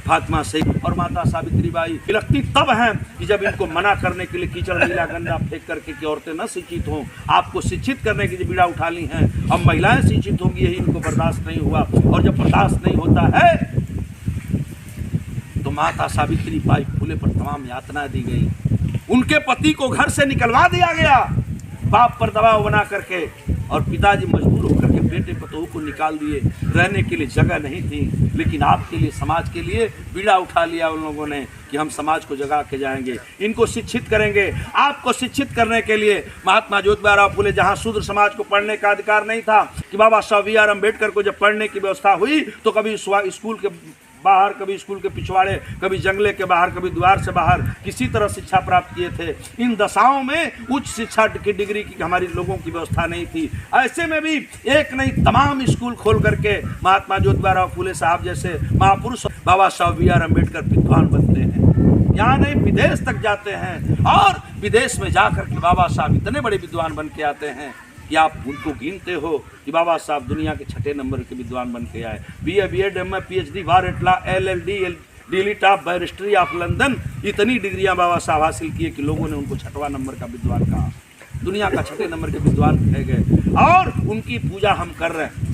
फातिमा सईद और माता सावित्रीबाई लगती तब हैं कि जब इनको मना करने के लिए कीचड़ नीला गंदा फेंक करके कि औरतें न शिक्षित हों, आपको शिक्षित करने की जो बीड़ा उठा ली हैं, अब महिलाएं शिक्षित होंगी, यही इनको बर्दाश्त नहीं हुआ। और जब बर्दाश्त नहीं होता है तो माता सावित्रीबाई फुले पर तमाम यातना दी गई, उनके पति को घर से निकलवा दिया गया बाप पर दबाव बना करके, और पिताजी मजबूर होकर के बेटे पतोहू को निकाल दिए। रहने के लिए जगह नहीं थी, लेकिन आपके लिए, समाज के लिए बीड़ा उठा लिया उन लोगों ने कि हम समाज को जगा के जाएंगे, इनको शिक्षित करेंगे। आपको शिक्षित करने के लिए महात्मा ज्योतिबा फुले, जहां शूद्र समाज को पढ़ने का अधिकार नहीं था, कि बाबा साहब बी आर अम्बेडकर को जब पढ़ने की व्यवस्था हुई तो कभी स्कूल के बाहर, कभी स्कूल के पिछवाड़े, कभी जंगले के बाहर, कभी द्वार से बाहर किसी तरह शिक्षा प्राप्त किए थे। इन दशाओं में उच्च शिक्षा की डिग्री की हमारी लोगों की व्यवस्था नहीं थी। ऐसे में भी एक नहीं तमाम स्कूल खोल करके महात्मा ज्योतिबा फुले साहब जैसे महापुरुष बाबा साहब बी आर अम्बेडकर विद्वान बनते हैं। यहाँ नहीं, विदेश तक जाते हैं, और विदेश में जाकर के बाबा साहब इतने बड़े विद्वान बन के आते हैं कि आप उनको गिनते हो कि बाबा साहब दुनिया के 6 नंबर के विद्वान बन के आए। BA, BEd, MA, PhD, bar at law, LLD, DLIT of barrister of London, इतनी डिग्रियां बाबा साहब हासिल किए कि लोगों ने उनको 6वां नंबर का विद्वान कहा, दुनिया का 6 नंबर के विद्वान कहे गए, और उनकी पूजा हम कर रहे हैं।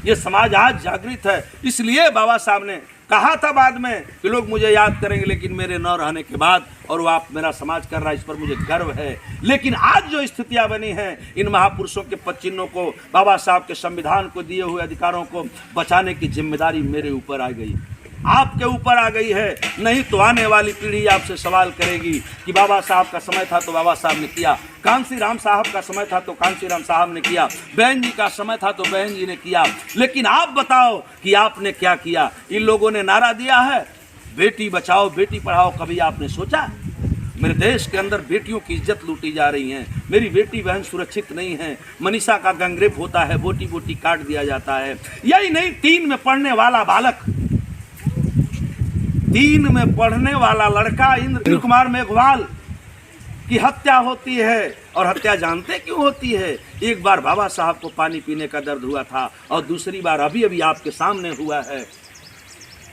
ये समाज आज जागृत है, इसलिए बाबा साहब ने कहा था बाद में कि लोग मुझे याद करेंगे लेकिन मेरे न रहने के बाद, और वो आप मेरा समाज कर रहा है, इस पर मुझे गर्व है। लेकिन आज जो स्थितियां बनी हैं, इन महापुरुषों के पदचिन्हों को, बाबा साहब के संविधान को दिए हुए अधिकारों को बचाने की जिम्मेदारी मेरे ऊपर आ गई, आपके ऊपर आ गई है। नहीं तो आने वाली पीढ़ी आपसे सवाल करेगी कि बाबा साहब का समय था तो बाबा साहब ने किया, कांसी राम साहब का समय था तो कांसी राम साहब ने किया, बहन जी का समय था तो बहन जी ने किया, लेकिन आप बताओ कि आपने क्या किया। इन लोगों ने नारा दिया है बेटी बचाओ बेटी पढ़ाओ, कभी आपने सोचा मेरे देश के अंदर बेटियों की इज्जत लूटी जा रही है, मेरी बेटी बहन सुरक्षित नहीं है, मनीषा का गैंगरेप होता है, बोटी बोटी काट दिया जाता है। यही नहीं, 3 में पढ़ने वाला बालक, 3 में पढ़ने वाला लड़का इंद्र कुमार मेघवाल की हत्या होती है। और हत्या जानते क्यों होती है? एक बार बाबा साहब को पानी पीने का दर्द हुआ था, और दूसरी बार अभी अभी आपके सामने हुआ है।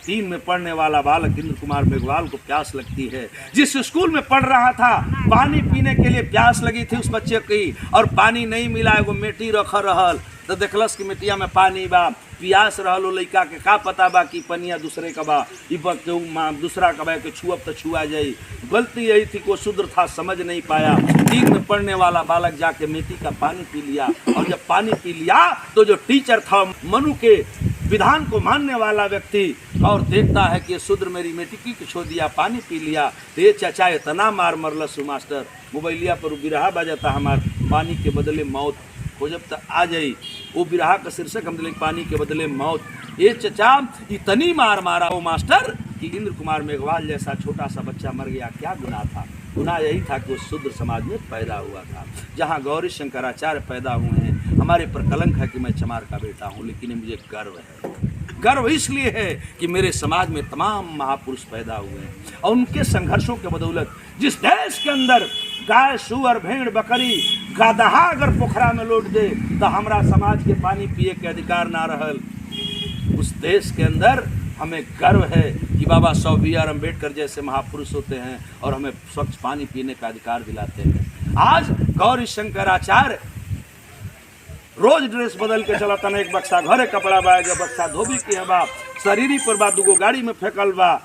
3 में पढ़ने वाला बालक इंद्र कुमार मेघवाल को प्यास लगती है, जिस स्कूल में पढ़ रहा था, पानी पीने के लिए प्यास लगी थी उस बच्चे की, और पानी नहीं मिला, एगो मेटी रख रहल तो देखलस कि मिट्टिया में पानी बा, प्यास रहल, लड़का के का पता बा कि पनिया दूसरे का बा, दूसरा का बा के छुअब तो छुआ जाई। गलती यही थी को शुद्र था, समझ नहीं पाया। 3 में पढ़ने वाला बालक जाके मिट्टी का पानी पी लिया, और जब पानी पी लिया तो जो टीचर था, मनु के विधान को मानने वाला व्यक्ति, और देखता है कि शूद्र मेरी बेटी की छो दिया, पानी पी लिया, तो ये चाचा इतना मार मरलस मास्टर, मोबाइलिया पर बिरहा बजाता हमार पानी के बदले मौत हो, जब तक आ जाई वो बिरहा का शीर्षक हम दिले पानी के बदले मौत। ये चचा इतनी मार मारा वो मास्टर कि इंद्र कुमार मेघवाल जैसा छोटा सा बच्चा मर गया। क्या गुनाह था? गुनाह यही था कि वो शूद्र समाज में पैदा हुआ था, जहाँ गौरी शंकराचार्य पैदा हुए हैं। हमारे पर कलंक है कि मैं चमार का बेटा हूँ, लेकिन मुझे गर्व है। गर्व इसलिए है कि मेरे समाज में तमाम महापुरुष पैदा हुए हैं, और उनके संघर्षों के बदौलत जिस देश के अंदर गाय सुअर भेड़ बकरी गादहा अगर पोखरा में लौट दे तो हमारा समाज के पानी पिए के अधिकार ना रहल। उस देश के अंदर हमें गर्व है कि बाबा साहब बी आर अम्बेडकर जैसे महापुरुष होते हैं और हमें स्वच्छ पानी पीने का अधिकार दिलाते हैं। आज गौरी शंकराचार्य रोज ड्रेस बदल के चलता ना, एक बक्सा घरे कपड़ा बा, जब बक्सा धोबी के है बा, शरीरी पर बा, 2 गाड़ी में फेंकल बा।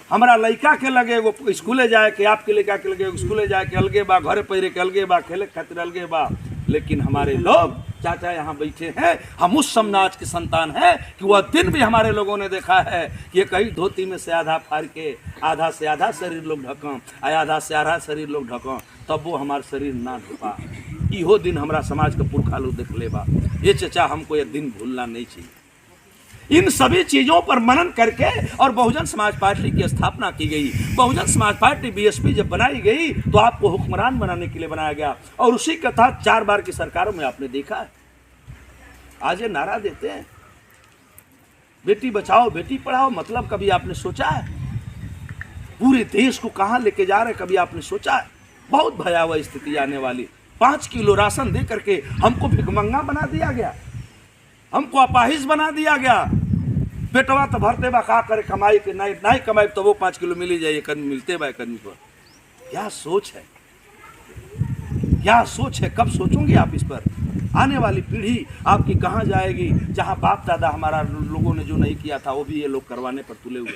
हमारा लड़का के लगे वो स्कूले जाए के, आपके लड़का के लगे स्कूले जाए के अलगे बा, घरे पहिरे के अलगे बा, खेले खातिर अलगे बा। लेकिन हमारे लोग चाचा यहाँ बैठे हैं, हम उस समाज के संतान हैं कि वह दिन भी हमारे लोगों ने देखा है कि ये कई धोती में से आधा फाड़ के आधा से आधा शरीर लोग ढकं, आधा से आधा शरीर लोग ढकं, तब वो हमारा शरीर ना ढुपा। इहो दिन हमारा समाज का पुरखा लोग देख ले बा। ये चचा हमको ये दिन भूलना नहीं चाहिए। इन सभी चीजों पर मनन करके और बहुजन समाज पार्टी की स्थापना की गई। बहुजन समाज पार्टी बीएसपी जब बनाई गई तो आपको हुक्मरान बनाने के लिए बनाया गया, और उसी के तहत 4 बार की सरकारों में आपने देखा है। आज ये नारा देते हैं बेटी बचाओ बेटी पढ़ाओ, मतलब कभी आपने सोचा है पूरे देश को कहां लेके जा रहे? कभी आपने सोचा है? बहुत भयावह स्थिति आने वाली। 5 किलो राशन दे करके हमको भिखमंगा बना दिया गया, हमको अपाहिज बना दिया गया। पेटवा तो भरते बा, का करे कमाई के नहीं कमाई तो वो 5 किलो मिल ही जाए, एक आदमी मिलते बा एक आदमी पर। क्या सोच है, क्या सोच है, कब सोचोगे आप इस पर? आने वाली पीढ़ी आपकी कहाँ जाएगी, जहाँ बाप दादा हमारा लोगों ने जो नहीं किया था वो भी ये लोग करवाने पर तुले हुए।